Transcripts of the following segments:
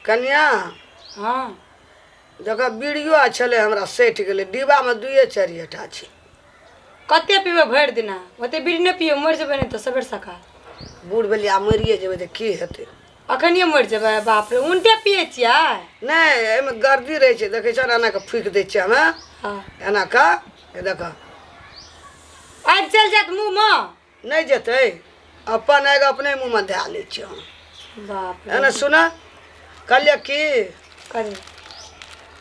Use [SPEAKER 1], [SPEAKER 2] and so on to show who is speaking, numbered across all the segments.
[SPEAKER 1] कन्या
[SPEAKER 2] हाँ
[SPEAKER 1] जगह बीड़ियो छले हमरा सटि गेलै डिब्बा में 2-4 टा छै।
[SPEAKER 2] कते पीबे भरि दिना ओते बीड़ी नहीं पियो मर जेबे नहीं तो सबेर सकाल
[SPEAKER 1] बूढ़ भेलिया मरिए जेबै तऽ की हेतै।
[SPEAKER 2] अखनिए मर जेबे बाप रे उनटे पिए छियै
[SPEAKER 1] नहीं एहिमे गर्दी रहै छै देखै छ एना के फूकि दै छियै हमे
[SPEAKER 2] हाँ
[SPEAKER 1] एना के देख
[SPEAKER 2] आज चल जात मुंह में
[SPEAKER 1] नहीं जेतै अपन आगि अपने मुँह में धै लै छियै हम।
[SPEAKER 2] बाप रे
[SPEAKER 1] एना सुना कहलियै की
[SPEAKER 2] करे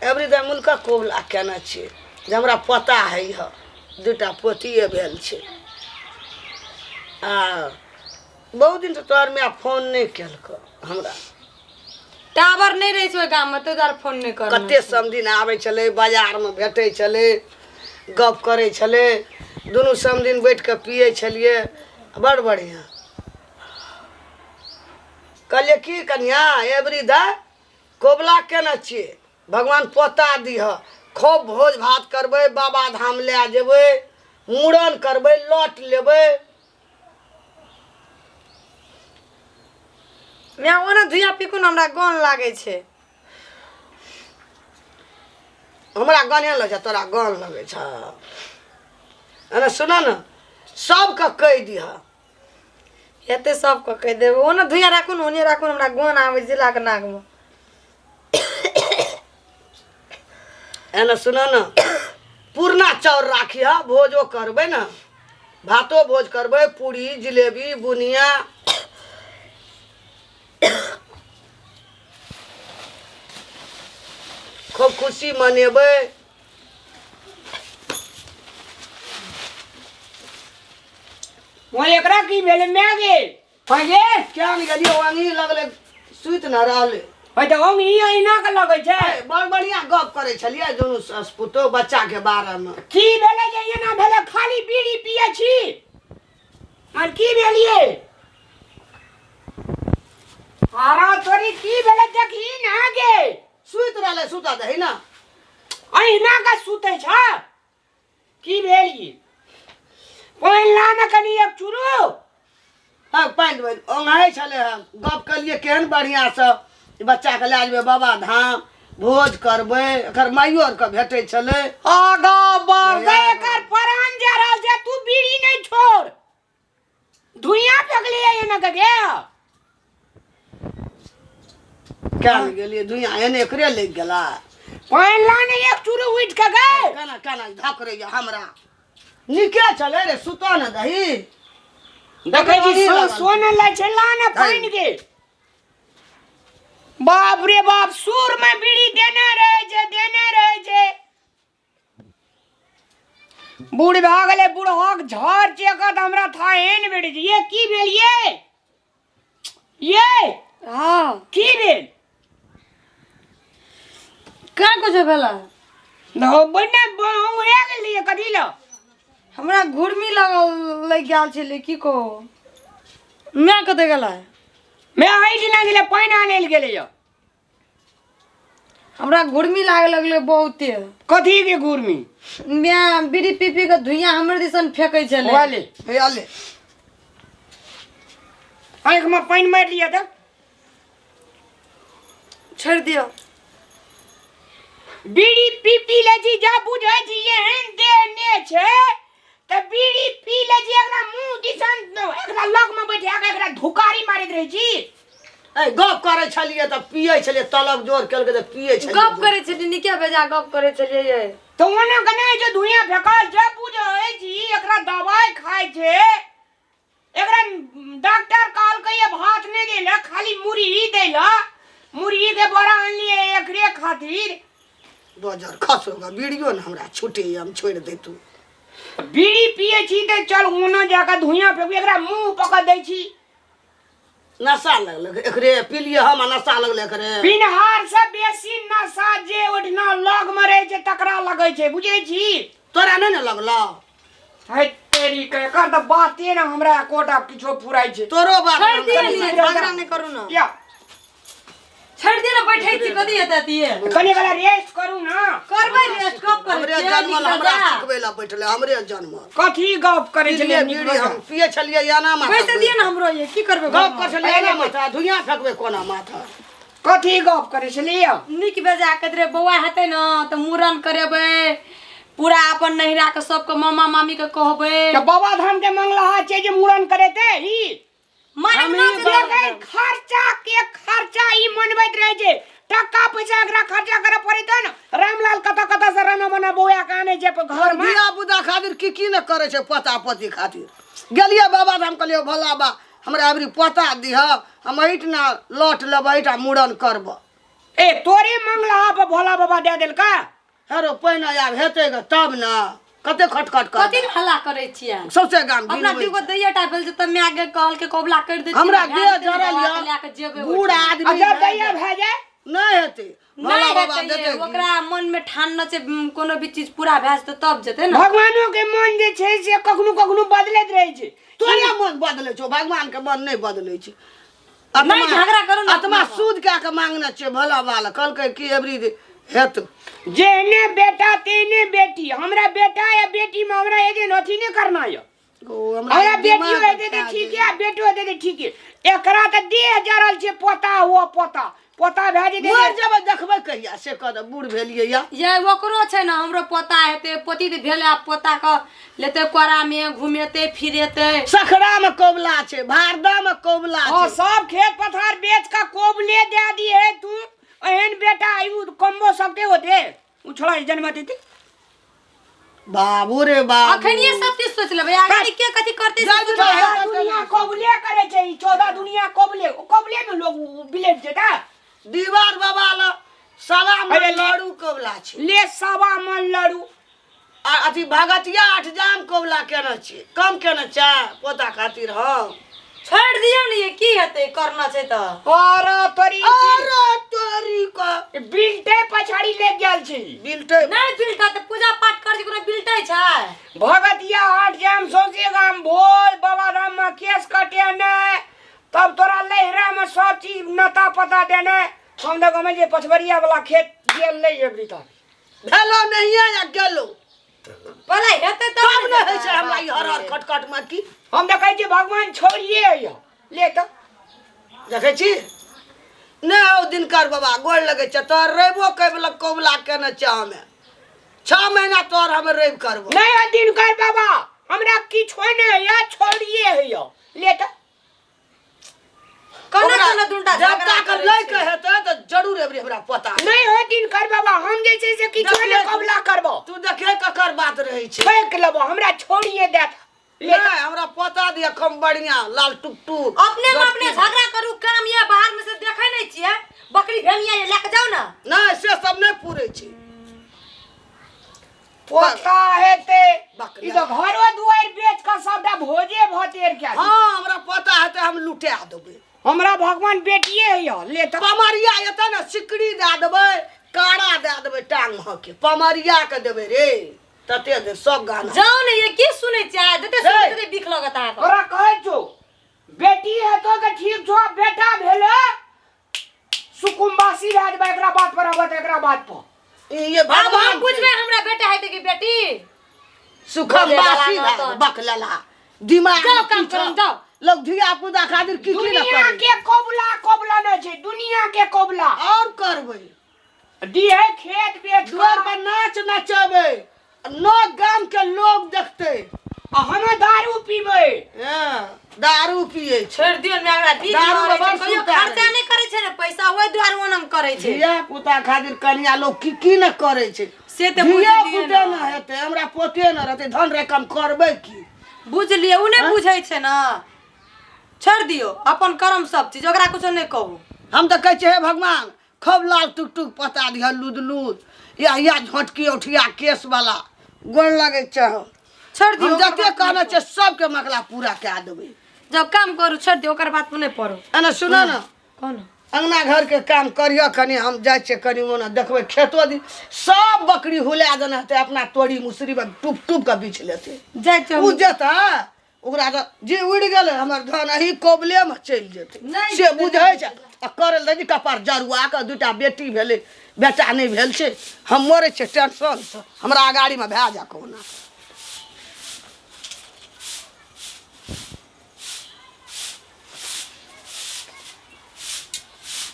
[SPEAKER 1] एवरी द मुल्क कोबला केने छियै जे हमरा पता है 2टा पोतिए भेल छै आ बहुत दिन से तोहर माय फोन नहीं केलक हमरा।
[SPEAKER 2] टावर नहीं रहे छै गांव में तो फोन नहीं कर
[SPEAKER 1] कते समदिन आबै छलै बाजार में भेटै छलै गप करै छलै दुनू समदिन बैठ के पिए छलिए बड़ बढ़िया। कहलिए की कन्या एवरी द कोबला केने छियै भगवान पोता दीह खूब भोज भात करबै बाबा धाम लै जेबै मूड़न करबै लौट लेबै।
[SPEAKER 2] मैं ओना धुइया पिकुन हमरा गन लागे छै
[SPEAKER 1] हमरा गाने लग छै तोरा गान लगे छ। अरे सुना न सबके कहि दिह
[SPEAKER 2] हेते सबके कह देबो ओना धुइया राखुन ओने राखुन हमरा गन आवे जिला के नाक में।
[SPEAKER 1] एना सुना न पूर्णा चाउर राखी भोजो करबै न भातो भोज करबै पूरी जिलेबी बुनिया खूब खुशी मनेबै।
[SPEAKER 3] मोर एकरा की भेले मैं गे पगे
[SPEAKER 1] क्या नहीं गेलियो वांगी लगले सुइत न रहले
[SPEAKER 3] होय त हम ई एना के लगे छै
[SPEAKER 1] बड़ बढ़िया गप करे छलिए दुनू ससपुतो बच्चा के बारे में।
[SPEAKER 3] की भेले जे एना भेले खाली बीड़ी पिए छी और की भेलिए आरा तोरी की भेले देखी ना गे
[SPEAKER 1] सुइत रहले सुता दही ना
[SPEAKER 3] अहिना का सुते छ की भेलिए पानी लाना कनी एक चुरू
[SPEAKER 1] हाँ पानि देबै ओंघाई छले गप कलिए केहन बढ़िया से बच्चा के लै जेबै बाबा धाम भोज करबै एकर माइयो आर के भेटै छलै
[SPEAKER 3] आगा बढ़ गए एकर परान जा रहल छै तू बीड़ी नहीं छोड़ धुइया फेंकली है एना के गे
[SPEAKER 1] क्या नहीं गेलिए दुनिया एने एकरे लग गेला
[SPEAKER 3] पानी लाने एक चुरू उठ के गए
[SPEAKER 1] केना केना धकरे हमरा निके चले रे सुतो न दही
[SPEAKER 3] देखे जी सोने लै छै लाने पानी के बाप रे बाप सूर में बीड़ी देने रहे छै बूढ़ भागले बूढ़ झर चेकत हमरा था एन बेड़ ये की भेल ये
[SPEAKER 2] हाँ
[SPEAKER 3] की भेल
[SPEAKER 2] का कुछ भेला
[SPEAKER 3] न बने हम रे गेलिए कथी ल
[SPEAKER 2] हमरा घुरमी लग गेल छले की को मैं कते गेला
[SPEAKER 3] मैं आई दिना गेले पानी आने ल गेले
[SPEAKER 2] हमरा घुरमी लागे लगले बहुते
[SPEAKER 3] कथी के घुरमी
[SPEAKER 2] मैं बीड़ी पी पी के धुइया हमर दिसन फेंकै छले
[SPEAKER 3] वाले
[SPEAKER 1] हे आले
[SPEAKER 3] आंख में पानी मार लिया था
[SPEAKER 2] छोड़ दियो
[SPEAKER 3] बीड़ी पी पी ले जी जा बुझै छी एहन देने छै त बीड़ी पी ले जी एकरा मुंह दिसन एकरा लग में बैठा के एकरा धुकारी मारैत रहै छी
[SPEAKER 1] ए गप करे छलिए त पिए छलिए तलब जोर केलके त पिए छलिए
[SPEAKER 2] गप करे छली निके बेजा गप करे छलिए ये
[SPEAKER 3] तो ओने कने जो धुइया फेकल जे बुझै छी एकरा दवाई खाइ छै एकरा डॉक्टर कहल के ये भात नहीं देला खाली मुरही देला मुरही के बड़ा आनलिए एकरे खातिर
[SPEAKER 1] 2000 खस होगा वीडियो न हमरा छूटे हम छोड़ दे तू
[SPEAKER 3] बीड़ी पिए छी त चल ओना जाके धुइया फेंक एकरा मुंह पकड़ दै छी
[SPEAKER 1] नशा लगल एकरे पिलिए हम नशा लगले करे
[SPEAKER 3] पिनहार से बेसी नशा जे ओठना लग में रहे छै तकरा लगै छै बुझै छी
[SPEAKER 1] तोरा नहीं न लगला
[SPEAKER 3] है तेरी के कर त बाते ना हमरा कोटा किछो फुराई छै
[SPEAKER 1] तोरो बात
[SPEAKER 2] छोड़ दियो झगड़ा नहीं करू ना
[SPEAKER 3] क्या
[SPEAKER 2] छोड़ दियो ना बैठै छी कथि हेतै तिए
[SPEAKER 3] कने वाला रेस्ट करू ना
[SPEAKER 2] करबै रेस्ट कब करे
[SPEAKER 1] हमरे जन्मल हमरा सिखबै ला बैठले हमरे जन्म
[SPEAKER 3] कथी गप करे छले
[SPEAKER 1] बीड़ी हम पिए छलिए याना माथा
[SPEAKER 2] पैसा दिए ना हमरो ये की करबै
[SPEAKER 1] गप कर छलिए याना माथा धुइया फेकबे कोना माथा
[SPEAKER 3] कथी गप करे से लिया
[SPEAKER 2] निक बेजा कदरे बौआ हेतै न त मूड़न करेबै पूरा अपन नहिरा के सबके मामा मामी के कहबै
[SPEAKER 3] तो बाबा धाम के मंगला छे जे मूड़न करे ते ई
[SPEAKER 2] माने
[SPEAKER 1] हम
[SPEAKER 2] ना
[SPEAKER 1] ई
[SPEAKER 2] जे
[SPEAKER 3] लेकिन खर्चा ई मनबैत रहे छे टका पैसा एकरा खर्चा करे पड़ी त न रामलाल कत से राना मना बौआ के आने जे घर में
[SPEAKER 1] धिया पुता खातिर की न करे छै पता पति खातिर गेलिए बाबा धाम कहलिए भोला बा हमरा अबरी पता दिह हम ऐठना लौट लेबै ऐठा मूड़न करब
[SPEAKER 3] ए तोरे मंगला पे भोला बाबा दे देल का
[SPEAKER 1] हेरो पहिने आब हेतै ग तब न कते खटखट कर
[SPEAKER 2] कथि हल्ला करै छियै
[SPEAKER 1] सौसे गाम
[SPEAKER 2] अपना
[SPEAKER 1] गिनबै
[SPEAKER 2] दूगो दैयाटा भेल जे त मैं आगे कहल के कोबला कर दे
[SPEAKER 1] हमरा देह जरल य बूढ़ आदमी
[SPEAKER 3] अजब दैया भे जाए
[SPEAKER 1] नहीं हेतै भोला
[SPEAKER 2] नहीं
[SPEAKER 1] बाबा
[SPEAKER 2] हेतै
[SPEAKER 1] देतै
[SPEAKER 2] ओकरा मन में ठान न छै कोनो भी चीज पूरा भए जेतै तब जेतै न
[SPEAKER 3] भगवानो के मन जे छै से कखनो कखनो बदलैत रहे छै
[SPEAKER 1] तोरा मन बदलै छौ भगवान के मन नहीं बदलै छै
[SPEAKER 2] नहीं झगड़ा करू न
[SPEAKER 1] आत्मा शुद्ध कए के मांगने छियै भोला बाबा कहलकै कि एबरी हेत
[SPEAKER 3] जेने बेटा तेने बेटी हमरा बेटा या बेटी में हमरा एजे नथी ने करना है हमरा बेटी होते ते ठीक है बेटी होते ते ठीक है एकरा त देह जरल छै पोता हुआ पोता भए जेतै
[SPEAKER 1] मर जेबै देखबै कहिया से कह बूढ़ भेलियै या
[SPEAKER 2] ये ओकरो छै न हमरो पोता हेतै पोती त भेले आ पोता के लेते कोरा में घुमेते फिरेते
[SPEAKER 1] सखरा में कोबला छै भारदा में कोबला
[SPEAKER 3] हां
[SPEAKER 1] छै
[SPEAKER 3] सब खेत पथार बेच का कोबले दे दी है तू एहन बेटा आयु कमबो सकते होते उछड़ा जन्म देती
[SPEAKER 1] बाबू रे बाबू
[SPEAKER 2] अखन ये सब चीज सोच लेबै आगे के कथि करते से कुछ
[SPEAKER 1] जा,
[SPEAKER 2] नहीं।
[SPEAKER 3] दुनिया कोबले करे छै 14 दुनिया कोबले में लोग विलेज जेता
[SPEAKER 1] दीवार बाबा ल सवा में
[SPEAKER 3] अरे ले।
[SPEAKER 1] लड़ू कोबला छै
[SPEAKER 3] ले सवा मन लड़ू
[SPEAKER 1] आ अथी भगतिया 8 जाम कोबला केने छै कम केने छै पोता खातिर हम
[SPEAKER 2] छोड़ दियौ न ये की हेतै करना छै त
[SPEAKER 3] और तोरी
[SPEAKER 1] अरे तोरी का
[SPEAKER 3] बिल्टे पछाड़ी ले गेल छी
[SPEAKER 1] बिलटे
[SPEAKER 2] नहीं बिलटा त पूजा पाठ कर कोनो बिलटै छै
[SPEAKER 3] भगतिया 8 जाम सोचे गाम भोज बाबा राम में केस कटे ने तब तोरा लहरा में सब चीज नता पता देने हम देखो में जे पछवरिया वाला खेत गेल ले एबरी त
[SPEAKER 1] भेलो नहीं या गेलो
[SPEAKER 2] पहले हेतै
[SPEAKER 1] तब
[SPEAKER 2] तब
[SPEAKER 1] न होइ छै हमरा ई हर हर खटखट में की
[SPEAKER 3] हम देखै छी भगवान छोड़िए आइयो ले त
[SPEAKER 1] देखै छी ने ओ दिनकर बाबा गोड़ लगे छै तोर रेबो कैबला कोबला केने छै हमें 6 महीना तोर हम रेब करबो
[SPEAKER 3] नहीं दिन कर बाबा हमरा किछो ने या छोड़िए आइयो ले त
[SPEAKER 2] कने कने दुंटा
[SPEAKER 1] जब तक लै के हेतै त जरूर एबरी हमरा पता
[SPEAKER 3] नहीं हो दिन कर बाबा हम जे छै से किछो ने कबला करबो
[SPEAKER 1] तू देखे ककर बात रहै छै
[SPEAKER 3] फेंक लेबो हमरा छोड़िए देत ले
[SPEAKER 1] नहीं हमरा पता दिया कम बढ़िया लाल टुकटुक
[SPEAKER 2] अपने में अपने झगड़ा करू काम ये बाहर में से देखै नहीं छियै बकरी भेमिया ये लेके जाओ ना
[SPEAKER 1] नहीं से सब नहीं पूरे छै
[SPEAKER 3] पोता हेते
[SPEAKER 1] बकरिया।
[SPEAKER 3] ई तो घरो दुआर बेच का सबटा भोजे भतेर क्या
[SPEAKER 1] हाँ हमरा पता हेतै हम लुटा देबै
[SPEAKER 3] हमरा भगवान बेटिए है यो ले त
[SPEAKER 1] पमरिया एतै न सिकड़ी दे देबै काड़ा दे देबै टांग के पमरिया के देबै रे तते दे सब गाना
[SPEAKER 2] जाओ ना ये की सुनै छियै जते सुनै तते बिख लगता है
[SPEAKER 3] तोरा कहै छौ बेटी है तो के ठीक छौ बेटा भेलो सुकुम्बासी राज बा एकरा बात पर आबत एकरा बात पर
[SPEAKER 1] ये
[SPEAKER 2] अब हम
[SPEAKER 1] भगवान
[SPEAKER 2] बुझबै हमरा बेटा है कि बेटी
[SPEAKER 1] सुखमबासी बकलला दिमाग
[SPEAKER 2] जाओ
[SPEAKER 1] में
[SPEAKER 2] काम
[SPEAKER 1] की छौ?
[SPEAKER 2] करो जाओ
[SPEAKER 1] लोग धिया पुता खातिर की न
[SPEAKER 3] दुनिया
[SPEAKER 1] करे
[SPEAKER 3] के कोबला न छै दुनिया के कोबला
[SPEAKER 1] और करबै
[SPEAKER 3] दिए खेत बेच
[SPEAKER 1] द्वार पर नाच नचबै नो गाम के लोग देखतै
[SPEAKER 3] हम दारू पीबै
[SPEAKER 1] हाँ, दारू पिए छै
[SPEAKER 2] छोड़ दियो ना हमरा दी
[SPEAKER 1] दारू
[SPEAKER 2] दारू
[SPEAKER 1] बड़
[SPEAKER 2] कहियो
[SPEAKER 1] सुता
[SPEAKER 2] खर्चा
[SPEAKER 1] रहै।
[SPEAKER 2] नहीं करे छै ना पैसा ओए द्वार ओनम करे छै
[SPEAKER 1] धिया पुता खातिर कन्या लोग की न करे छै
[SPEAKER 2] से ते
[SPEAKER 1] धिया
[SPEAKER 2] बुझलियै
[SPEAKER 1] पुता
[SPEAKER 2] ना
[SPEAKER 1] न हेतै हमरा पोते न रहतै धन रकम करबै की
[SPEAKER 2] बुझलियै उ नहीं बुझै छै ना छोड़ दियो अपन कर्म सब चीज ओकरा कुछो नहीं कहू
[SPEAKER 1] हम तो कहै हे भगवान खूब लाल टुक टुक पता दिया लूद लूद या झोटकी उठिया केस वाला गोड़ लगे छै
[SPEAKER 2] छोड़
[SPEAKER 1] हम
[SPEAKER 2] दियो
[SPEAKER 1] जते कहने छै सबके मकला पूरा कए देबै
[SPEAKER 2] जब काम करू छोड़ दियो ओकर बात नहीं पढ़ो
[SPEAKER 1] एना सुनो न
[SPEAKER 2] कौन
[SPEAKER 1] अंगना घर के काम करियो कनी हम जाय छियै कनी ओना देखबै खेतो दिन सब बकरी हुला देने हेतै अपना तोड़ी मुसरी में टूप टूप के बीछ लेतै
[SPEAKER 2] जाय छौ
[SPEAKER 1] उ जेता ओकरा तो जे उड़ि गेलै हमर धन अही कोबले में चलि जेतै
[SPEAKER 2] नहीं
[SPEAKER 1] से बुझै छै आ करे ले जी कपार जरुआ के दूटा बेटी भेलै बेटा नहीं भेल छै हम मरे छै टेंशन से हमरा अगाड़ी में भए जा कोना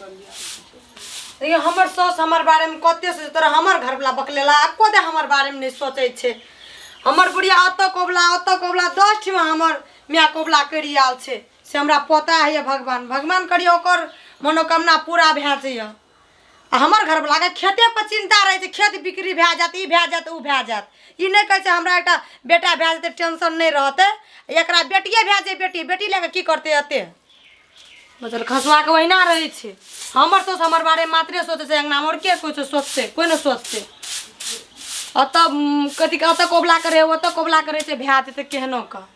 [SPEAKER 2] देखिए हमर सास हमर बारे में कते से तोरा हमर घर वाला बकलेला एको दे हमर बारे में नहीं सोचे छे। हमर बुढ़िया अत कोबला 10 ठिमा हमर मियाँ कोबला करी आल छे से हमरा पता है भगवान करिए ओकर मनोकामना पूरा भए जाइए। आ हमर घर वाला के खेते पर चिंता रहे छे, खेत बिक्री भए जात, ई भए जात, ऊ भए जात। ई नहीं कहे छे हमरा एकटा बेटा भए जेते टेंशन नहीं रहते, एकरा बेटिए भए जाए, बेटी लेके की करते अते मतलब खसवा के वहीना रहे छे। हमर तो हमर बारे में मात्रे सोचे छे, अंगना मोर के कुछ सोचते, कोई न सोचते। अत कथी अत कोबला करे, ओत कोबला करे छे भए जेते केहनो का।